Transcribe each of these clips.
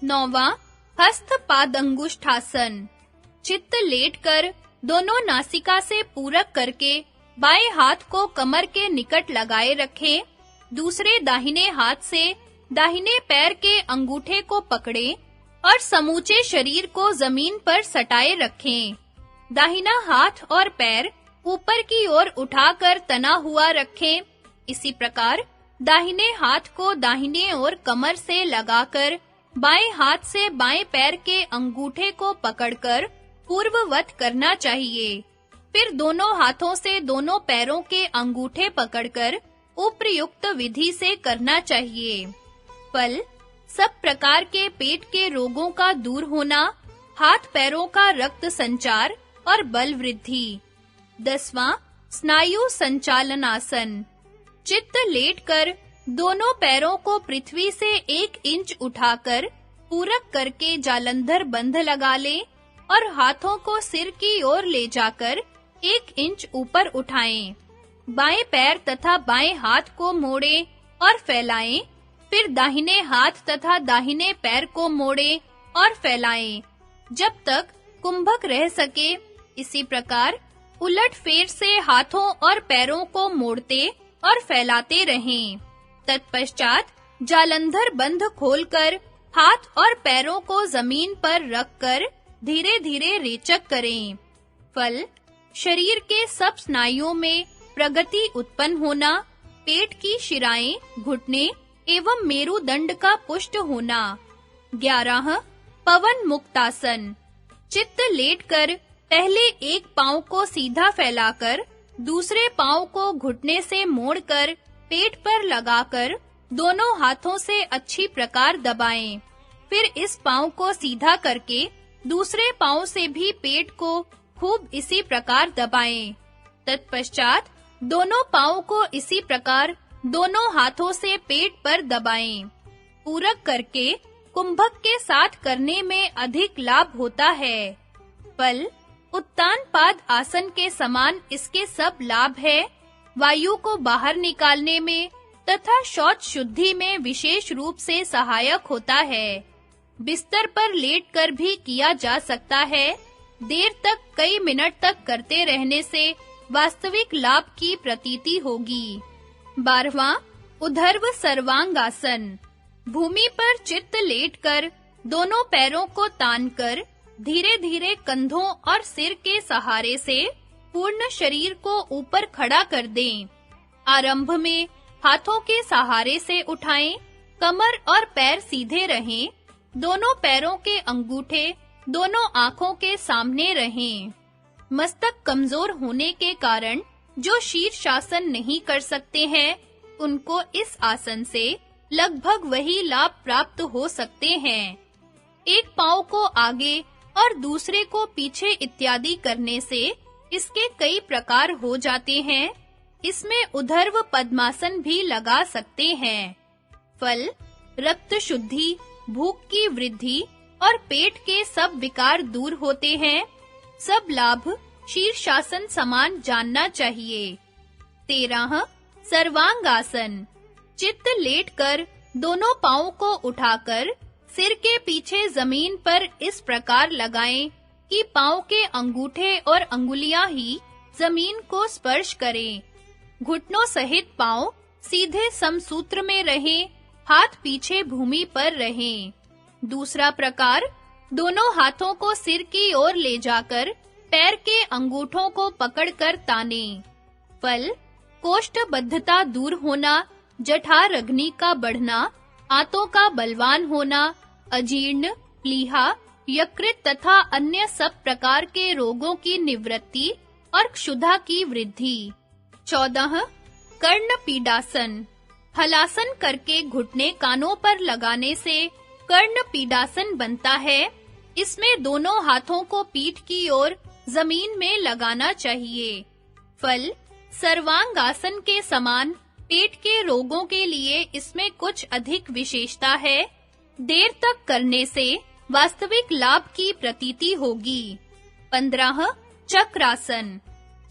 9वां हस्त पादंगुष्ठासन। चित्त लेटकर दोनों नासिका से पूरक करके बाएं हाथ को कमर के निकट लगाए रखें। दूसरे दाहिने हाथ से दाहिने पैर के अंगूठे को पकड़ें और समूचे शरीर को जमीन पर सटाए रखें। दाहिना हाथ और पैर ऊपर की ओर उठाकर तना हुआ रखें। इसी प्रकार दाहिने हाथ को दाहिने ओर कमर से लगाकर बाएं हाथ से बाएं पैर के अंगूठे को पकड़कर पूर्ववत करना चाहिए। फिर दोनों हाथों से दोनों पैरों के अंगूठे पकड़कर उपर्युक्त विधि से करना चाहिए। फल सब प्रकार के पेट के रोगों का दूर होना, हाथ पैरों का रक्त संचार और बल वृद्धि। 10वां स्नायु संचालनासन। चित्त लेटकर दोनों पैरों को पृथ्वी से 1 इंच उठाकर पूरक करके जालंधर बंध लगा लें और हाथों को सिर की ओर ले जाकर 1 इंच ऊपर उठाएं। बाएं पैर तथा बाएं हाथ को मोड़ें और फैलाएं। फिर दाहिने हाथ तथा दाहिने पैर को मोड़ें और फैलाएं जब तक कुंभक रह सके। इसी प्रकार उलट-फेर से हाथों और पैरों को मोड़ते और फैलाते रहें। तत्पश्चात जालंधर बंध खोलकर हाथ और पैरों को जमीन पर रखकर धीरे-धीरे रेचक करें। फल शरीर के सब स्नायुओं में प्रगति उत्पन्न होना, पेट की शिराएं, घुटने एवं मेरुदंड का पुष्ट होना। 11 पवन मुक्तासन। चित्त लेटकर पहले एक पांव को सीधा फैलाकर दूसरे पांव को घुटने से मोड़कर पेट पर लगाकर दोनों हाथों से अच्छी प्रकार दबाएं। फिर इस पांव को सीधा करके दूसरे पांव से भी पेट को खूब इसी प्रकार दबाएं। तत्पश्चात दोनों पांव को इसी प्रकार दोनों हाथों से पेट पर दबाएं। पूरक करके कुंभक के साथ करने में अधिक लाभ होता है। फल उत्तान पाद आसन के समान इसके सब लाभ है। वायु को बाहर निकालने में तथा शौच शुद्धि में विशेष रूप से सहायक होता है। बिस्तर पर लेटकर भी किया जा सकता है। देर तक कई मिनट तक करते रहने से वास्तविक लाभ की प्रतीति होगी। 12वां उधर्व सर्वांगासन। भूमि पर चित्त लेटकर दोनों पैरों को तानकर धीरे-धीरे कंधों और सिर के सहारे से पूर्ण शरीर को ऊपर खड़ा कर दें। आरंभ में हाथों के सहारे से उठाएं, कमर और पैर सीधे रहें, दोनों पैरों के अंगूठे दोनों आंखों के सामने रहें। मस्तक कमजोर होने के कारण जो शीर्षासन नहीं कर सकते हैं, उनको इस आसन से लगभग वही लाभ प्राप्त हो सकते हैं। एक पांव को आगे और दूसरे को पीछे इत्यादि करने से इसके कई प्रकार हो जाते हैं। इसमें उधर्व पद्मासन भी लगा सकते हैं। फल रक्त शुद्धि, भूख की वृद्धि और पेट के सब विकार दूर होते हैं। सब लाभ शीर्षासन समान जानना चाहिए। 13 सर्वांगासन। चित्त लेटकर दोनों पांवों को उठाकर सिर के पीछे जमीन पर इस प्रकार लगाएं कि पांव के अंगूठे और अंगुलियां ही जमीन को स्पर्श करें। घुटनों सहित पांव सीधे समसूत्र में रहें, हाथ पीछे भूमि पर रहें। दूसरा प्रकार, दोनों हाथों को सिर की ओर ले जाकर पैर के अंगूठों को पकड़कर तानें। फल कोष्ठबद्धता दूर होना, जठर अग्नि का बढ़ना, आंतों का बलवान होना, अजीर्ण, प्लीहा, यकृत तथा अन्य सब प्रकार के रोगों की निवृत्ति और क्षुधा की वृद्धि। 14 कर्ण पीडासन। हलासन करके घुटने कानों पर लगाने से कर्ण पीडासन बनता है। इसमें दोनों हाथों को पीठ की ओर जमीन में लगाना चाहिए। फल सर्वांगासन के समान पेट के रोगों के लिए इसमें कुछ अधिक विशेषता है। देर तक करने से वास्तविक लाभ की प्रतीति होगी। 15 चक्रासन।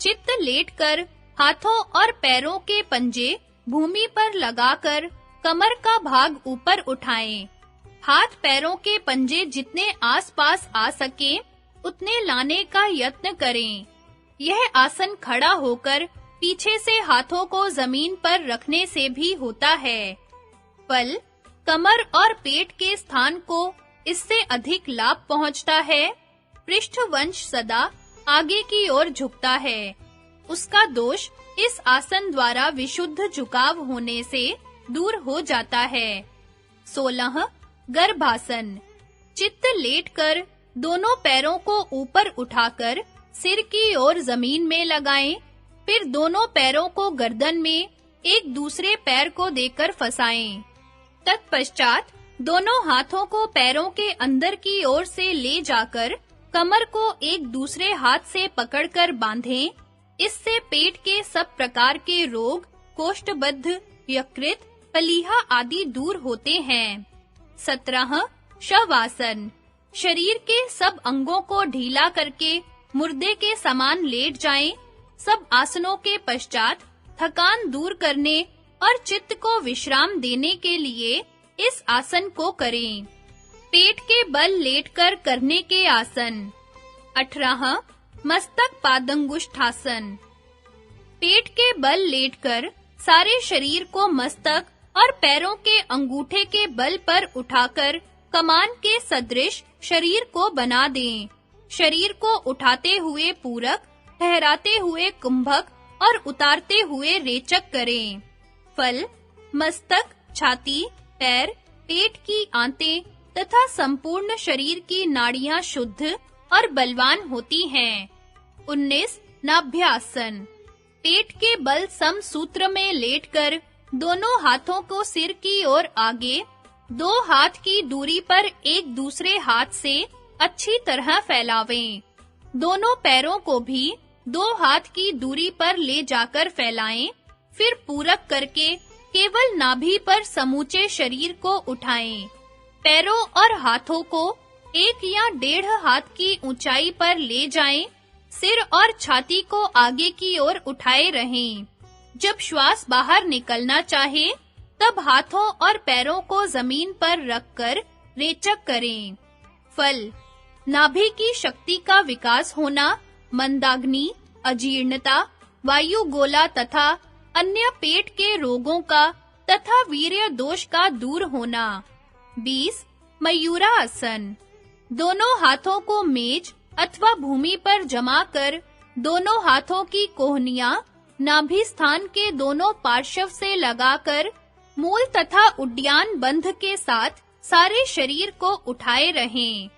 चित्त लेटकर हाथों और पैरों के पंजे भूमि पर लगाकर कमर का भाग ऊपर उठाएं। हाथ पैरों के पंजे जितने आसपास आ सके उतने लाने का यत्न करें। यह आसन खड़ा होकर पीछे से हाथों को जमीन पर रखने से भी होता है। फल, कमर और पेट के स्थान को इससे अधिक लाभ पहुंचता है। पृष्ठवंश सदा आगे की ओर झुकता है। उसका दोष इस आसन द्वारा विशुद्ध झुकाव होने से दूर हो जाता है। 16 गर्भासन। चित्त लेटकर दोनों पैरों को ऊपर उठाकर सिर की ओर जमीन में लगाएं, फिर दोनों पैरों को गर्दन में एक दूसरे पैर को देकर फंसाएं। तत्पश्चात दोनों हाथों को पैरों के अंदर की ओर से ले जाकर कमर को एक दूसरे हाथ से पकड़कर बांधें। इससे पेट के सब प्रकार के रोग, कोष्ठबद्ध, यकृत, पलीहा आदि दूर होते हैं। 17 शवासन। शरीर के सब अंगों को ढीला करके मुर्दे के समान लेट जाएं। सब आसनों के पश्चात थकान दूर करने और चित्त को विश्राम देने के लिए इस आसन को करें। पेट के बल लेटकर करने के आसन। 18 मस्तक पादंगुष्ठासन। पेट के बल लेटकर सारे शरीर को मस्तक और पैरों के अंगूठे के बल पर उठाकर कमान के सदृश शरीर को बना दें। शरीर को उठाते हुए पूरक, ठहराते हुए कुंभक और उतारते हुए रेचक करें। फल, मस्तक, छाती, पैर, पेट की आंतें तथा संपूर्ण शरीर की नाड़ियां शुद्ध और बलवान होती हैं। 19 नाभ्यासन। पेट के बल सम सूत्र में लेटकर दोनों हाथों को सिर की ओर आगे 2 हाथ की दूरी पर एक दूसरे हाथ से अच्छी तरह फैलावें। दोनों पैरों को भी 2 हाथ की दूरी पर ले जाकर फैलाएं, फिर पूरक करके केवल नाभि पर समूचे शरीर को उठाएं। पैरों और हाथों को 1 या 1.5 हाथ की ऊंचाई पर ले जाएं। सिर और छाती को आगे की ओर उठाए रहें। जब श्वास बाहर निकलना चाहे, तब हाथों और पैरों को जमीन पर रखकर रेचक करें। फल, नाभि की शक्ति का विकास होना, मंदाग्नि, अजीर्णता, वायुगोला तथा अन्य पेट के रोगों का तथा वीर्य दोष का दूर होना। 20 मयूरासन। दोनों हाथों को मेज अथवा भूमि पर जमा कर दोनों हाथों की कोहनियां नाभि स्थान के दोनों पार्श्व से लगाकर मूल तथा उड्यान बंध के साथ सारे शरीर को उठाए रहें।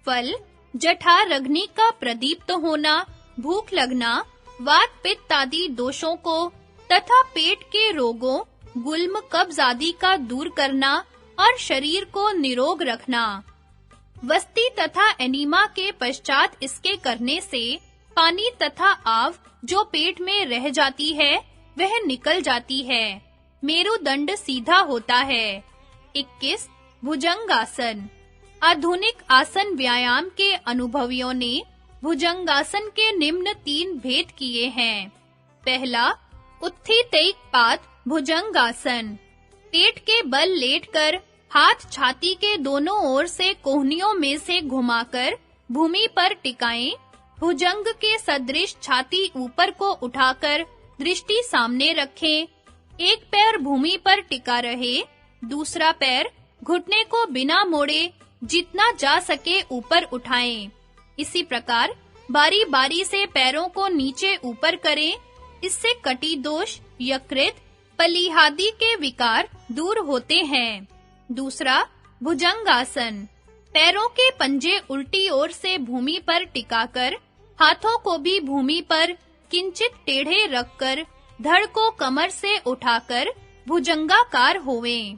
फल, जठराग्नि का प्रदीप्त होना, भूख लगना, वात पित्त आदि दोषों को तथा पेट के रोगों, गुल्म, कब्ज आदि का दूर करना और शरीर को निरोग रखना। वस्ती तथा एनीमा के पश्चात इसके करने से पानी तथा आव जो पेट में रह जाती है, वह निकल जाती है। मेरुदंड सीधा होता है। 21 भुजंगासन। आधुनिक आसन व्यायाम के अनुभवियों ने भुजंगासन के निम्न 3 भेद किए हैं। पहला, उत्थितैक पाद भुजंगासन। पेट के बल लेटकर हाथ छाती के दोनों ओर से कोहनियों में से घुमाकर भूमि पर टिकाएं। भुजंग के सदृश छाती ऊपर को उठाकर दृष्टि सामने रखें। एक पैर भूमि पर टिका रहे, दूसरा पैर घुटने को बिना मोड़े जितना जा सके ऊपर उठाएं। इसी प्रकार बारी-बारी से पैरों को नीचे ऊपर करें। इससे कटी दोष, यकृत, पलीहादि के विकार दूर होते हैं। दूसरा, भुजंगासन। पैरों के पंजे उल्टी ओर से भूमि पर टिकाकर हाथों को भी भूमि पर किंचित टेढ़े रखकर धड़ को कमर से उठाकर भुजंगाकार होवें।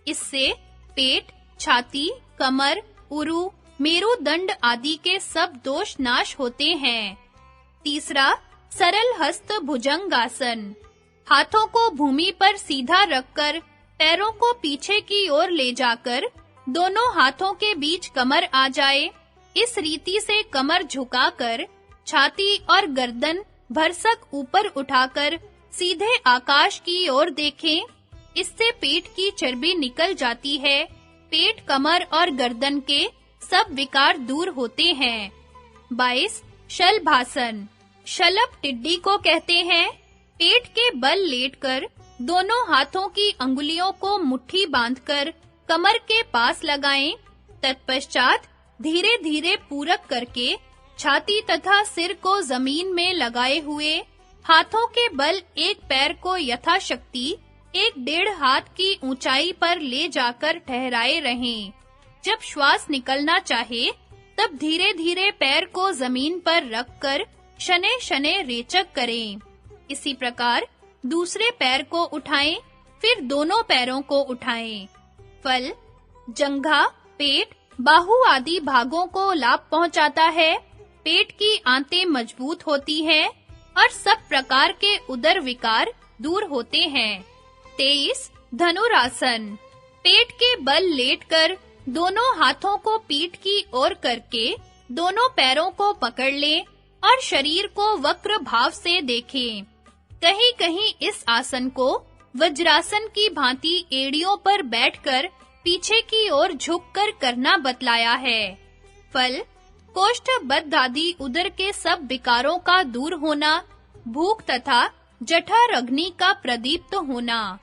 इससे पेट, छाती, कमर, उरु, मेरुदंड आदि के सब दोष नाश होते हैं। तीसरा, सरल हस्त भुजंगासन। हाथों को भूमि पर सीधा रखकर पैरों को पीछे की ओर ले जाकर दोनों हाथों के बीच कमर आ जाए। इस रीति से कमर झुकाकर छाती और गर्दन भरसक ऊपर उठाकर सीधे आकाश की ओर देखें। इससे पेट की चर्बी निकल जाती है पेट, कमर और गर्दन के सब विकार दूर होते हैं। 22 शलभासन। शलभ टिड्डी को कहते हैं। पेट के बल लेटकर दोनों हाथों की अंगुलियों को मुट्ठी बांधकर कमर के पास लगाएं। तत्पश्चात धीरे-धीरे पूरक करके छाती तथा सिर को जमीन में लगाए हुए हाथों के बल एक पैर को यथाशक्ति 1.5 हाथ की ऊंचाई पर ले जाकर ठहराए रहें। जब श्वास निकलना चाहे तब धीरे-धीरे पैर को जमीन पर रखकर शनै-शनै रेचक करें। इसी प्रकार दूसरे पैर को उठाएं, फिर दोनों पैरों को उठाएं। फल जंघा, पेट, बाहु आदि भागों को लाभ पहुंचाता है। पेट की आंतें मजबूत होती हैं और सब प्रकार के उदर विकार दूर होते हैं। 23 धनुरासन। पेट के बल लेटकर दोनों हाथों को पीठ की ओर करके दोनों पैरों को पकड़ लें और शरीर को वक्र भाव से देखें। कहीं-कहीं इस आसन को वज्रासन की भांति एड़ियों पर बैठकर पीछे की ओर झुककर करना बतलाया है। फल कोष्ठ, बद्ध आदि उदर के सब विकारों का दूर होना, भूख तथा जठर अग्नि का प्रदीप्त होना।